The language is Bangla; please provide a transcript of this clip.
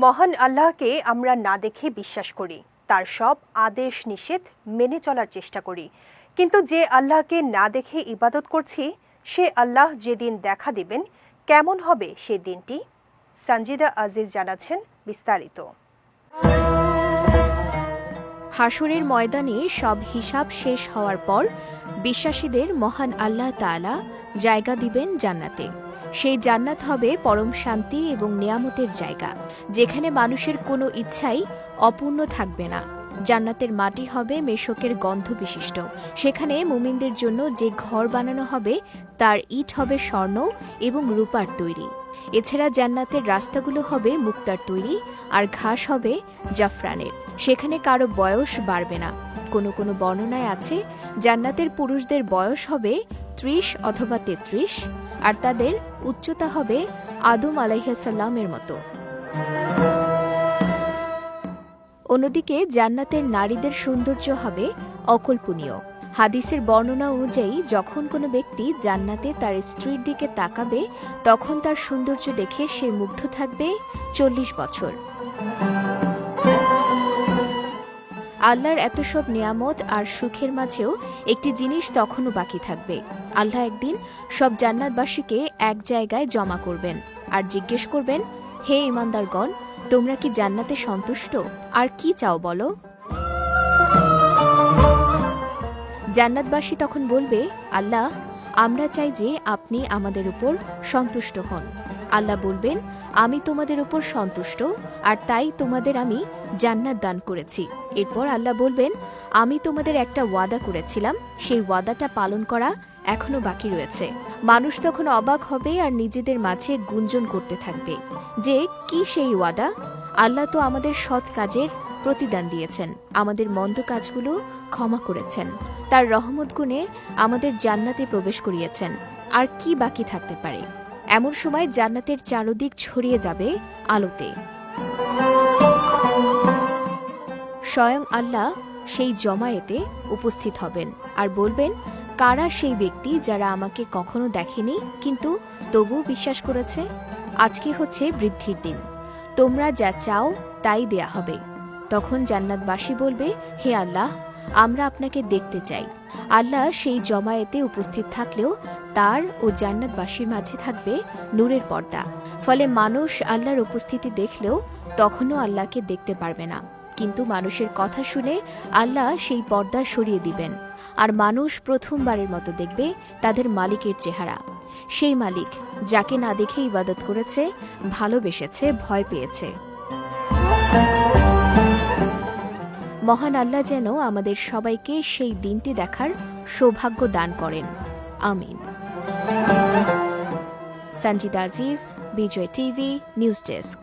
মহান আল্লাহকে আমরা না দেখে বিশ্বাস করি, তার সব আদেশ নিষেধ মেনে চলার চেষ্টা করি। কিন্তু যে আল্লাহকে না দেখে ইবাদত করছি, সে আল্লাহ যেদিন দেখা দিবেন, কেমন হবে সে দিনটি? সঞ্জিদা আজিজ জানাচ্ছেন বিস্তারিত। হাসরের ময়দানে সব হিসাব শেষ হওয়ার পর বিশ্বাসীদের মহান আল্লাহ তাআলা জায়গা দিবেন জান্নাতে। সেই জান্নাত হবে পরম শান্তি এবং নিয়ামতের জায়গা, যেখানে মানুষের কোনো ইচ্ছাই অপূর্ণ থাকবে না। জান্নাতের মাটি হবে মেশকের গন্ধ বিশিষ্ট। সেখানে মুমিনদের জন্য যে ঘর বানানো হবে তার ইট হবে স্বর্ণ এবং রূপার তৈরি। এছাড়া জান্নাতের রাস্তাগুলো হবে মুক্তার তৈরি, আর ঘাস হবে জাফরানের। সেখানে কারো বয়স বাড়বে না। কোনো কোনো বর্ণনায় আছে জান্নাতের পুরুষদের বয়স হবে ৩০ অথবা ৩৩, আর তাদের উচ্চতা হবে আদম আলাইহিস সালামের মতো। অন্যদিকে জান্নাতের নারীদের সৌন্দর্য হবে অকল্পনীয়। হাদিসের বর্ণনা অনুযায়ী যখন কোনো ব্যক্তি জান্নাতে তার স্ত্রীর দিকে তাকাবে, তখন তার সৌন্দর্য দেখে সে মুগ্ধ থাকবে ৪০ বছর। আল্লাহর এত সব নিয়ামত আর সুখের মাঝেও একটি জিনিস তখনও বাকি থাকবে। আল্লাহ একদিন সব জান্নাতবাসীকে এক জায়গায় জমা করবেন আর জিজ্ঞেস করবেন, হে ঈমানদারগণ, তোমরা কি জান্নাতে সন্তুষ্ট? আর কি চাও বলো? জান্নাতবাসী তখন বলবে, আল্লাহ, আমরা চাই যে আপনি আমাদের উপর সন্তুষ্ট হন। আল্লাহ বলবেন, আমি তোমাদের উপর সন্তুষ্ট, আর তাই তোমাদের আমি জান্নাত দান করেছি। এরপর আল্লাহ বলবেন, আমি তোমাদের একটা ওয়াদা করেছিলাম, সেই ওয়াদাটা পালন করা এখনো বাকি রয়েছে। মানুষ তখন অবাক হবে আর নিজেদের মাঝে গুঞ্জন করতে থাকবে যে কি সেই ওয়াদা? আল্লাহ তো আমাদের সৎ কাজের প্রতিদান দিয়েছেন, আমাদের মন্দ কাজগুলো ক্ষমা করেছেন, তার রহমত গুণে আমাদের জান্নাতে প্রবেশ করিয়েছেন। আর কি বাকি থাকতে পারে? এমন সময় জান্নাতের চারদিক ছড়িয়ে যাবে আলোতে। স্বয়ং আল্লাহ সেই জমায়েতে উপস্থিত হবেন আর বলবেন, কারা সেই ব্যক্তি যারা আমাকে কখনো দেখেনি কিন্তু তবুও বিশ্বাস করেছে? আজকে হচ্ছে বৃদ্ধির দিন, তোমরা যা চাও তাই দেয়া হবে। তখন জান্নাতবাসী বলবে, হে আল্লাহ, আমরা আপনাকে দেখতে চাই। আল্লাহ সেই জমায়েতে উপস্থিত থাকলেও তার ও জান্নাতবাসীর মাঝে থাকবে নূরের পর্দা। ফলে মানুষ আল্লাহর উপস্থিতি দেখলেও তখনও আল্লাহকে দেখতে পারবে না। কিন্তু মানুষের কথা শুনে আল্লাহ সেই পর্দা সরিয়ে দিবেন, আর মানুষ প্রথমবারের মতো দেখবে তাদের মালিকের চেহারা। সেই মালিক যাকে না দেখে ইবাদত করেছে, ভালোবেসেছে, ভয় পেয়েছে। মহান আল্লাহ যেন আমাদের সবাইকে সেই দিনটি দেখার সৌভাগ্য দান করেন। আমিন। সঞ্জিদা আজিজ, বিজয় টিভি, নিউজ ডেস্ক।